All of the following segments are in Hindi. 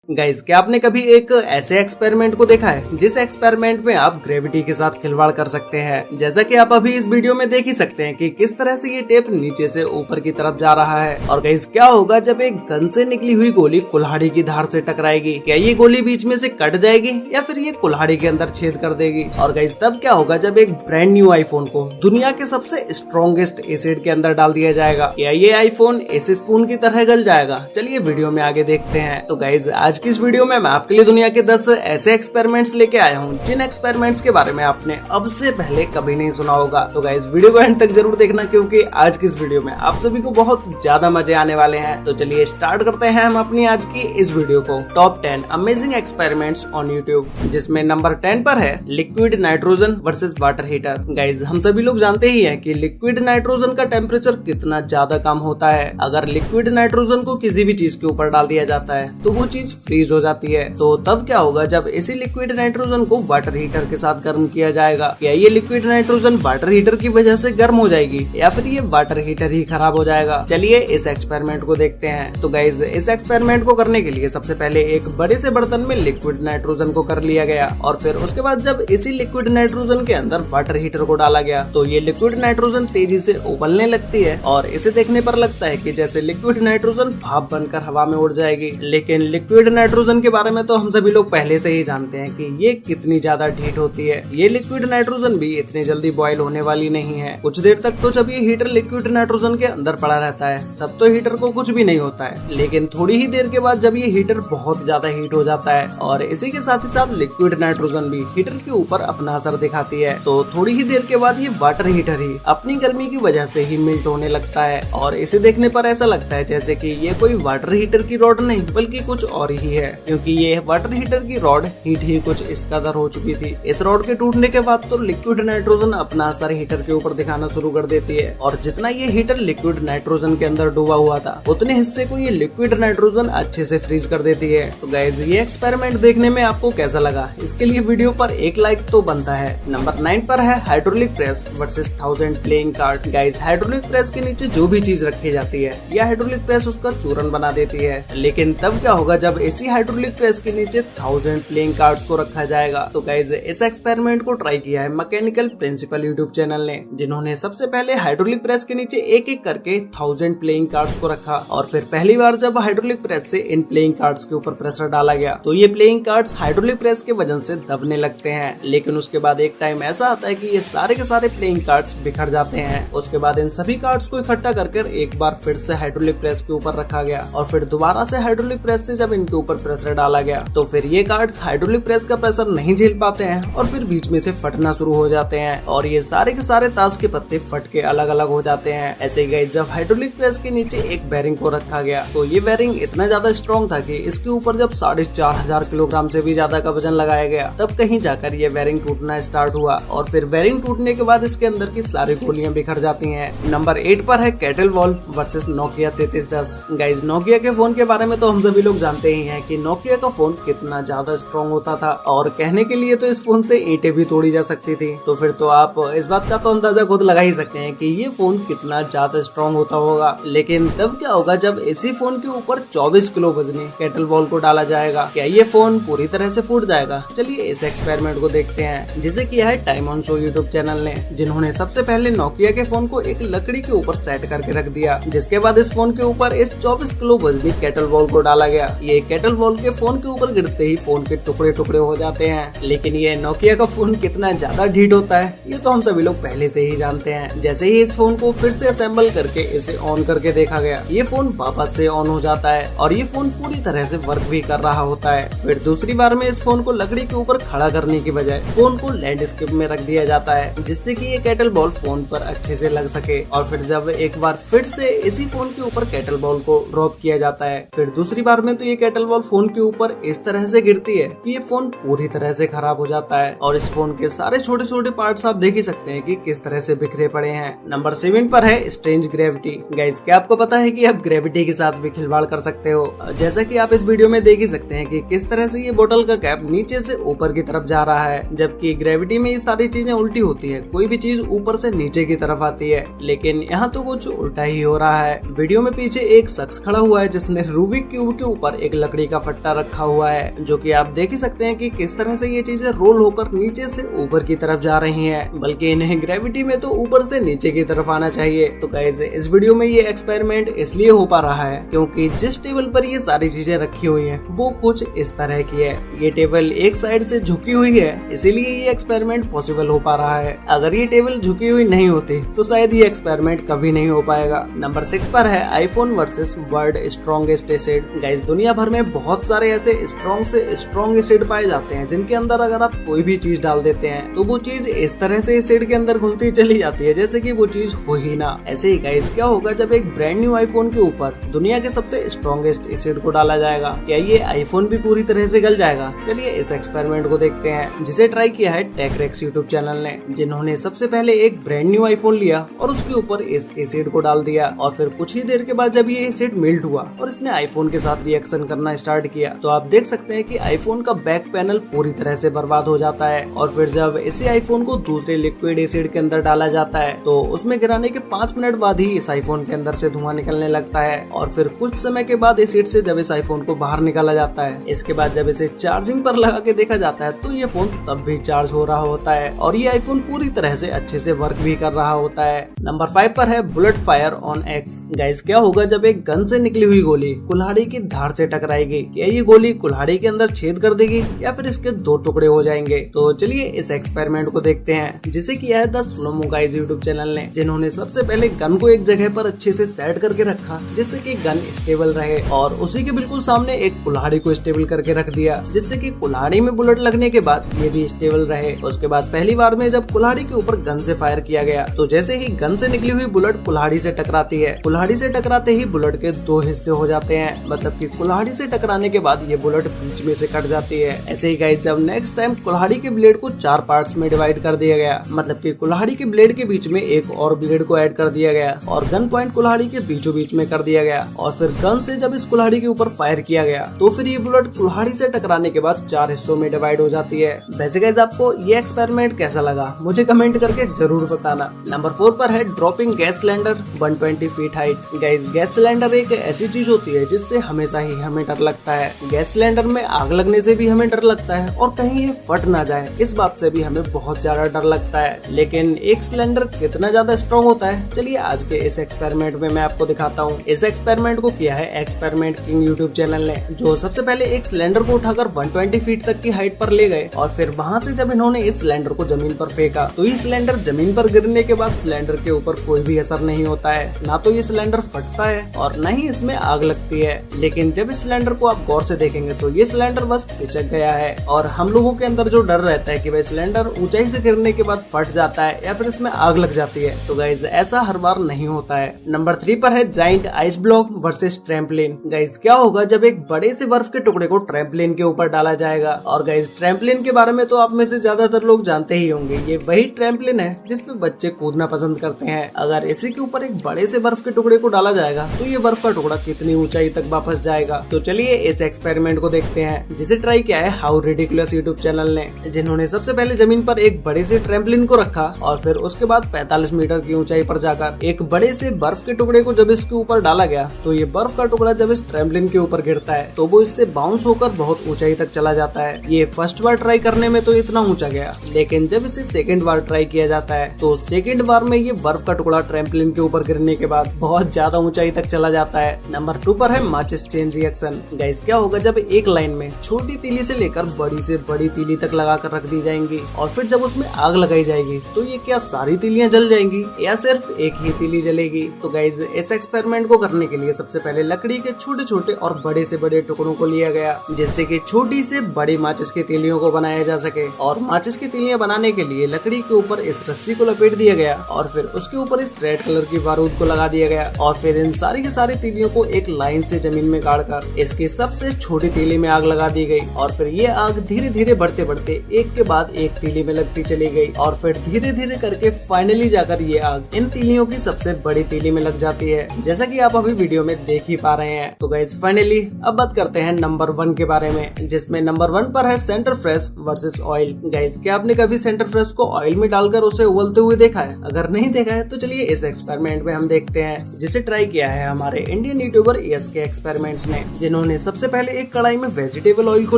गाइस, क्या आपने कभी एक ऐसे एक्सपेरिमेंट को देखा है जिस एक्सपेरिमेंट में आप ग्रेविटी के साथ खिलवाड़ कर सकते हैं? जैसा कि आप अभी इस वीडियो में देख ही सकते हैं कि किस तरह से ये टेप नीचे से ऊपर की तरफ जा रहा है। और गाइस, क्या होगा जब एक गन से निकली हुई गोली कुल्हाड़ी की धार से टकराएगी? क्या ये गोली बीच में से कट जाएगी या फिर ये कुल्हाड़ी के अंदर छेद कर देगी? और गाइस, तब क्या होगा जब एक ब्रांड न्यू आईफोन को दुनिया के सबसे स्ट्रॉन्गेस्ट एसिड के अंदर डाल दिया जाएगा? क्या ये आईफोन ऐसे स्पून की तरह गल जाएगा? चलिए वीडियो में आगे देखते हैं। तो गाइस, आज की इस वीडियो में मैं आपके लिए दुनिया के 10 ऐसे एक्सपेरिमेंट्स लेके आया हूँ जिन एक्सपेरिमेंट्स के बारे में आपने अब से पहले कभी नहीं सुना होगा। तो गाइस, वीडियो को एंड तक जरूर देखना क्योंकि आज की इस वीडियो में आप सभी को बहुत ज्यादा मजे आने वाले हैं। तो चलिए स्टार्ट करते हैं हम अपनी आज की इस वीडियो को। Top 10 amazing experiments on YouTube, जिसमें नंबर 10 पर है liquid nitrogen versus water heater. Guys, हम सभी लोग जानते ही हैं कि लिक्विड नाइट्रोजन का टेम्परेचर कितना ज्यादा कम होता है। अगर लिक्विड नाइट्रोजन को किसी भी चीज के ऊपर डाल दिया जाता है तो वो चीज फ्रीज हो जाती है। तो तब क्या होगा जब इसी लिक्विड नाइट्रोजन को वाटर हीटर के साथ गर्म किया जाएगा? क्या ये लिक्विड नाइट्रोजन वाटर हीटर की वजह से गर्म हो जाएगी या फिर ये वाटर हीटर ही खराब हो जाएगा? चलिए इस एक्सपेरिमेंट को देखते हैं। तो गाइस, इस एक्सपेरिमेंट को करने के लिए सबसे पहले एक बड़े से बर्तन में लिक्विड नाइट्रोजन को कर लिया गया और फिर उसके बाद जब इसी लिक्विड नाइट्रोजन के अंदर वाटर हीटर को डाला गया तो ये लिक्विड नाइट्रोजन तेजी से उबलने लगती है और इसे देखने पर लगता है कि जैसे लिक्विड नाइट्रोजन भाप बनकर हवा में उड़ जाएगी। लेकिन लिक्विड नाइट्रोजन के बारे में तो हम सभी लोग पहले से ही जानते हैं कि ये कितनी ज्यादा हीट होती है। ये लिक्विड नाइट्रोजन भी इतनी जल्दी बॉयल होने वाली नहीं है। कुछ देर तक तो जब ये हीटर लिक्विड नाइट्रोजन के अंदर पड़ा रहता है तब तो हीटर को कुछ भी नहीं होता है, लेकिन थोड़ी ही देर के बाद जब ये हीटर बहुत ज्यादा हीट हो जाता है और इसी के साथ ही साथ लिक्विड नाइट्रोजन भी हीटर के ऊपर अपना असर दिखाती है, तो थोड़ी ही देर के बाद ये वाटर हीटर ही अपनी गर्मी की वजह से ही मेल्ट होने लगता है और इसे देखने पर ऐसा लगता है जैसे कि ये कोई वाटर हीटर की रॉड नहीं बल्कि कुछ और ही है, क्योंकि ये वाटर हीटर की रॉड हीट ही कुछ इस कदर हो चुकी थी। इस रॉड के टूटने के बाद तो लिक्विड नाइट्रोजन अपना असर हीटर के ऊपर दिखाना शुरू कर देती है और जितना ये हीटर लिक्विड नाइट्रोजन के अंदर डूबा हुआ था उतने हिस्से को ये लिक्विड नाइट्रोजन अच्छे से फ्रीज कर देती है। तो गाइस, ये एक्सपेरिमेंट देखने में आपको कैसा लगा? इसके लिए वीडियो पर एक लाइक तो बनता है। नंबर 9 पर है hydraulic press versus 1000 playing card. Guys, hydraulic press के नीचे जो भी चीज रखी जाती है यह हाइड्रोलिक प्रेस उसका चूरन बना देती है, लेकिन तब क्या होगा जब इसी हाइड्रोलिक प्रेस के नीचे 1000 प्लेइंग कार्ड्स को रखा जाएगा? तो गाइस, इस एक्सपेरिमेंट को ट्राई किया है मैकेनिकल प्रिंसिपल यूट्यूब चैनल ने, जिन्होंने सबसे पहले हाइड्रोलिक प्रेस के नीचे एक एक करके 1000 प्लेइंग कार्ड्स को रखा और फिर पहली बार जब हाइड्रोलिक प्रेस से इन प्लेइंग कार्ड्स के ऊपर प्रेशर डाला गया तो ये प्लेइंग कार्ड्स हाइड्रोलिक प्रेस के वजन से दबने लगते हैं। लेकिन उसके बाद एक टाइम ऐसा आता है कि ये सारे के सारे प्लेइंग कार्ड्स बिखर जाते हैं। उसके बाद इन सभी कार्ड्स को इकट्ठा करके एक बार फिर से हाइड्रोलिक प्रेस के ऊपर रखा गया और फिर दोबारा से हाइड्रोलिक प्रेस से जब इनके ऊपर प्रेशर डाला गया तो फिर ये कार्ड्स हाइड्रोलिक प्रेस का प्रेशर नहीं झेल पाते हैं और फिर बीच में से फटना शुरू हो जाते हैं और ये सारे के सारे ताश के पत्ते फट के अलग अलग हो जाते हैं। ऐसे ही गाइस, जब हाइड्रोलिक प्रेस के नीचे एक बेरिंग को रखा गया तो ये बेरिंग इतना ज्यादा स्ट्रॉन्ग था कि इसके ऊपर जब 4500 किलोग्राम से भी ज्यादा का वजन लगाया गया तब कहीं जाकर ये बेरिंग टूटना स्टार्ट हुआ और फिर बेरिंग टूटने के बाद इसके अंदर की सारी गोलियां बिखर जाती हैं। नंबर 8 पर है cattle valve versus Nokia 3310। Guys, Nokia के फोन के बारे में तो हम सभी लोग जानते ही हैं कि नोकिया का फोन कितना ज्यादा स्ट्रॉन्ग होता था और कहने के लिए तो इस फोन से ईंटें भी तोड़ी जा सकती थी। तो फिर तो आप इस बात का तो अंदाजा खुद लगा ही सकते हैं कि ये फोन कितना ज्यादा स्ट्रॉन्ग होता होगा। लेकिन तब क्या होगा जब इसी फोन के ऊपर 24 किलो वजनी कैटल वॉल को डाला जाएगा? क्या ये फोन पूरी तरह से फूट जाएगा? चलिए इस एक्सपेरिमेंट को देखते हैं, जिसे किया है time on show YouTube channel ने, जिन्होंने सबसे पहले नोकिया के फोन को एक लकड़ी के ऊपर सेट करके रख दिया, जिसके बाद इस फोन के ऊपर इस 24 किलो वजनी कैटल वॉल को डाला गया। ये कैटल वॉल के फोन के ऊपर गिरते ही फोन के टुकड़े टुकड़े हो जाते हैं। लेकिन ये नोकिया का फोन कितना ज्यादा हीट होता है ये तो हम सभी लोग पहले से ही जानते हैं। जैसे ही इस फोन को फिर से असेंबल करके इसे ऑन करके देखा गया, ये फोन वापस से ऑन हो जाता है और ये फोन पूरी तरह से वर्क भी कर रहा होता है। फिर दूसरी बार में इस फोन को लकड़ी के ऊपर खड़ा करने की बजाय फोन को लैंडस्केप में रख दिया जाता है, जिससे कि ये कैटल बॉल फोन पर अच्छे से लग सके। और फिर जब एक बार फिर से इसी फोन के ऊपर कैटल बॉल को ड्रॉप किया जाता है, फिर दूसरी बार में तो ये कैटल बॉल फोन के ऊपर इस तरह से गिरती है कि ये फोन पूरी तरह से खराब हो जाता है और इस फोन के सारे छोटे छोटे पार्ट्स आप देख ही सकते हैं कि किस तरह से बिखरे पड़े हैं। नंबर 7 पर है स्ट्रेंज ग्रेविटी। गाइस, क्या आपको पता है कि आप ग्रेविटी के साथ भी खिलवाड़ कर सकते हो? जैसा कि आप इस वीडियो में देख ही सकते हैं कि किस तरह से ये बोतल का कैप नीचे से ऊपर की तरफ जा रहा है, जबकि ग्रेविटी में ये सारी चीजें उल्टी होती है। कोई भी चीज ऊपर से नीचे की तरफ आती है, लेकिन यहाँ तो कुछ उल्टा ही हो रहा है। वीडियो में पीछे एक शख्स खड़ा हुआ है जिसने रूबिक क्यूब के ऊपर एक लकड़ी लकड़ी का फट्टा रखा हुआ है, जो कि आप देख ही सकते हैं कि किस तरह से ये चीजें रोल होकर नीचे से ऊपर की तरफ जा रही हैं, बल्कि इन्हें ग्रेविटी में तो ऊपर से नीचे की तरफ आना चाहिए। तो गाइस इस वीडियो में ये एक्सपेरिमेंट इसलिए हो पा रहा है क्योंकि जिस टेबल पर ये सारी चीजें रखी हुई हैं वो कुछ इस तरह की है। ये टेबल एक साइड से झुकी हुई है, इसीलिए ये एक्सपेरिमेंट पॉसिबल हो पा रहा है। अगर ये टेबल झुकी हुई नहीं होती तो शायद ये एक्सपेरिमेंट कभी नहीं हो पाएगा। नंबर 6 पर है iPhone versus world strongest acid. Guys दुनिया भर में बहुत सारे ऐसे स्ट्रॉन्ग से स्ट्रॉन्ग एसिड पाए जाते हैं जिनके अंदर अगर आप कोई भी चीज डाल देते हैं तो वो चीज इस तरह से एसिड के अंदर घुलती चली जाती है जैसे कि वो चीज हो ही ना। ऐसे ही गाइस क्या होगा जब एक ब्रांड न्यू आईफोन के ऊपर दुनिया के सबसे स्ट्रॉन्गेस्ट एसिड को डाला जाएगा? क्या ये आईफोन भी पूरी तरह से गल जाएगा? चलिए इस एक्सपेरिमेंट को देखते हैं, जिसे ट्राई किया है टेकरेक्स यूट्यूब चैनल ने, जिन्होंने सबसे पहले एक ब्रांड न्यू आईफोन लिया और उसके ऊपर इस एसिड को डाल दिया और फिर कुछ ही देर के बाद जब ये एसिड मेल्ट हुआ और इसने आईफोन के साथ रिएक्शन करना स्टार्ट किया तो आप देख सकते हैं कि आईफोन का बैक पैनल पूरी तरह से बर्बाद हो जाता है। और फिर जब इसी आईफोन को दूसरे लिक्विड एसिड के अंदर डाला जाता है तो उसमें गिराने के 5 मिनट बाद ही इस आईफोन के अंदर से धुआं निकलने लगता है। और फिर कुछ समय के बाद एसिड से जब इस आईफोन को बाहर निकाला जाता है, इसके बाद जब इसे चार्जिंग पर लगा के देखा जाता है तो ये फोन तब भी चार्ज हो रहा होता है और ये आईफोन पूरी तरह से अच्छे से वर्क भी कर रहा होता है। नंबर 5 पर है bullet fire on x. Guys क्या होगा जब एक गन से निकली हुई गोली कुल्हाड़ी की धार से टकराएगी? क्या ये गोली कुल्हाड़ी के अंदर छेद कर देगी या फिर इसके 2 टुकड़े हो जाएंगे? तो चलिए इस एक्सपेरिमेंट को देखते हैं, जिसे किया है the slomo guys YouTube channel ने, जिन्होंने सबसे पहले गन को एक जगह पर अच्छे से सेट करके रखा जिससे कि गन स्टेबल रहे और उसी के बिल्कुल सामने एक कुल्हाड़ी को स्टेबल करके रख दिया जिससे कि कुल्हाड़ी में बुलेट लगने के बाद ये भी स्टेबल रहे। उसके बाद पहली बार में जब कुल्हाड़ी के ऊपर गन से फायर किया गया तो जैसे ही गन से निकली हुई बुलेट कुल्हाड़ी से टकराती है, कुल्हाड़ी से टकराते ही बुलेट के 2 हिस्से हो जाते हैं, मतलब कि कुल्हाड़ी से टकराने के बाद ये बुलेट बीच में से कट जाती है। ऐसे ही गाइस जब नेक्स्ट टाइम कुल्हाड़ी के ब्लेड को 4 पार्ट्स में डिवाइड कर दिया गया, मतलब कि कुल्हाड़ी के ब्लेड के बीच में एक और ब्लेड को ऐड कर दिया गया और गन पॉइंट कुल्हाड़ी के बीचों बीच में कर दिया गया और फिर गन से जब इस कुल्हाड़ी के ऊपर फायर किया गया तो फिर ये बुलेट कुल्हाड़ी से टकराने के बाद 4 हिस्सों में डिवाइड हो जाती है। वैसे गाइस आपको ये एक्सपेरिमेंट कैसा लगा मुझे कमेंट करके जरूर बताना। नंबर 4 पर है dropping gas cylinder 120 feet height. Guys gas cylinder एक ऐसी चीज होती है जिससे हमेशा ही हमें डर लगता है। गैस सिलेंडर में आग लगने से भी हमें डर लगता है और कहीं ये फट ना जाए इस बात से भी हमें बहुत ज्यादा डर लगता है। लेकिन एक सिलेंडर कितना ज्यादा स्ट्रॉन्ग होता है चलिए आज के इस एक्सपेरिमेंट में मैं आपको दिखाता हूँ। इस एक्सपेरिमेंट को किया है एक्सपेरिमेंट किंग यूट्यूब चैनल ने, जो सबसे पहले एक सिलेंडर को उठाकर 120 फीट तक की हाइट पर ले गए और फिर वहाँ से जब इन्होंने इस सिलेंडर को जमीन पर फेंका तो ये सिलेंडर जमीन पर गिरने के बाद सिलेंडर के ऊपर कोई भी असर नहीं होता है, ना तो ये सिलेंडर फटता है और न ही इसमें आग लगती है। लेकिन जब इस सिलेंडर को आप गौर से देखेंगे तो ये सिलेंडर बस पिचक गया है और हम लोगों के अंदर जो डर रहता है कि भाई सिलेंडर ऊंचाई से गिरने के बाद फट जाता है या फिर इसमें आग लग जाती है, तो गाइस ऐसा हर बार नहीं होता है। नंबर 3 पर है giant ice block versus trampoline. Guys क्या होगा जब एक बड़े से बर्फ के टुकड़े को ट्रैम्पलिन के ऊपर डाला जाएगा? और गाइस ट्रैम्पलिन के बारे में तो आप में से ज्यादातर लोग जानते ही होंगे, ये वही ट्रैम्पलिन है जिसपे बच्चे कूदना पसंद करते हैं। अगर इसी के ऊपर एक बड़े से बर्फ के टुकड़े को डाला जाएगा तो ये बर्फ का टुकड़ा कितनी ऊंचाई तक वापस जाएगा? तो चलिए इस एक्सपेरिमेंट को देखते हैं, जिसे ट्राई किया है हाउ रिडिकुलस यूट्यूब चैनल ने, जिन्होंने सबसे पहले जमीन पर एक बड़े से ट्रैम्पलिन को रखा और फिर उसके बाद 45 मीटर की ऊंचाई पर जाकर एक बड़े से बर्फ के टुकड़े को जब इसके ऊपर डाला गया तो ये बर्फ का टुकड़ा जब इस ट्रैम्पलिन के ऊपर गिरता है तो वो इससे बाउंस होकर बहुत ऊंचाई तक चला जाता है। ये फर्स्ट बार ट्राई करने में तो इतना ऊंचा गया, लेकिन जब इसे सेकंड बार ट्राई किया जाता है तो सेकंड बार में ये बर्फ का टुकड़ा ट्रैम्पलिन के ऊपर गिरने के बाद बहुत ज्यादा ऊंचाई तक चला जाता है। नंबर 2 पर है माचिस चेन रिएक्शन। गाइस क्या होगा जब एक लाइन में छोटी तीली से लेकर बड़ी से बड़ी तीली तक लगाकर रख दी जाएंगी और फिर जब उसमें आग लगाई जाएगी तो ये क्या सारी तीलियां जल जाएंगी या सिर्फ एक ही तीली जलेगी? तो गाइस इस एक्सपेरिमेंट को करने के लिए सबसे पहले लकड़ी के छोटे छोटे और बड़े से बड़े टुकड़ों को लिया गया जिससे कि छोटी से बड़ी माचिस की तीलियों को बनाया जा सके। और माचिस की तीलियां बनाने के लिए लकड़ी के ऊपर इस रस्सी को लपेट दिया गया और फिर उसके ऊपर इस रेड कलर की बारूद को लगा दिया गया और फिर इन सारी की सारी तीलियों को एक लाइन से जमीन में गाड़कर इसकी सबसे छोटी तीली में आग लगा दी गई और फिर ये आग धीरे धीरे बढ़ते बढ़ते एक के बाद एक तीली में लगती चली गई और फिर धीरे धीरे करके फाइनली जाकर ये आग इन तीलियों की सबसे बड़ी तीली में लग जाती है, जैसा कि आप अभी वीडियो में देख ही पा रहे हैं। तो गाइस फाइनली अब बात करते हैं नंबर 1 के बारे में, जिसमें नंबर 1 पर है centre fresh versus oil. Guys क्या आपने कभी सेंटर फ्रेश को ऑयल में डालकर उसे उबलते हुए देखा है? अगर नहीं देखा है तो चलिए इस एक्सपेरिमेंट में हम देखते हैं, जिसे ट्राई किया है हमारे इंडियन यूट्यूबर ESK एक्सपेरिमेंट्स ने, जिन्होंने उन्होंने सबसे पहले एक कढ़ाई में वेजिटेबल ऑयल को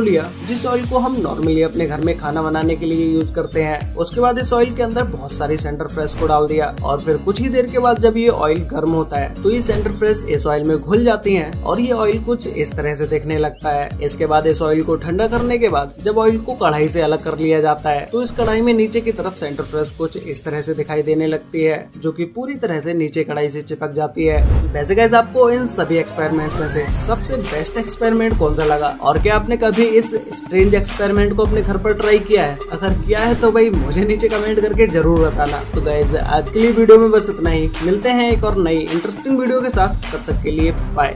लिया, जिस ऑयल को हम नॉर्मली अपने घर में खाना बनाने के लिए यूज करते हैं। उसके बाद इस ऑयल के अंदर बहुत सारी सेंटर फ्रेश को डाल दिया और फिर कुछ ही देर के बाद जब ये ऑयल गर्म होता है तो ये सेंटर फ्रेश इस ऑयल में घुल जाती हैं और ये ऑयल कुछ इस तरह से दिखने लगता है। इसके बाद इस ऑयल को ठंडा करने के बाद जब ऑयल को कढ़ाई से अलग कर लिया जाता है तो इस कढ़ाई में नीचे की तरफ सेंटर फ्रेश कुछ इस तरह से दिखाई देने लगती है, जो कि पूरी तरह से नीचे कढ़ाई से चिपक जाती है। वैसे गाइस, आपको इन सभी एक्सपेरिमेंट में से सबसे बेस्ट एक्सपेरिमेंट कौन सा लगा और क्या आपने कभी इस स्ट्रेंज एक्सपेरिमेंट को अपने घर पर ट्राई किया है? अगर किया है तो भाई मुझे नीचे कमेंट करके जरूर बताना। तो गाइस, आज के लिए वीडियो में बस इतना ही। मिलते हैं एक और नई इंटरेस्टिंग वीडियो के साथ, तब तक के लिए बाय।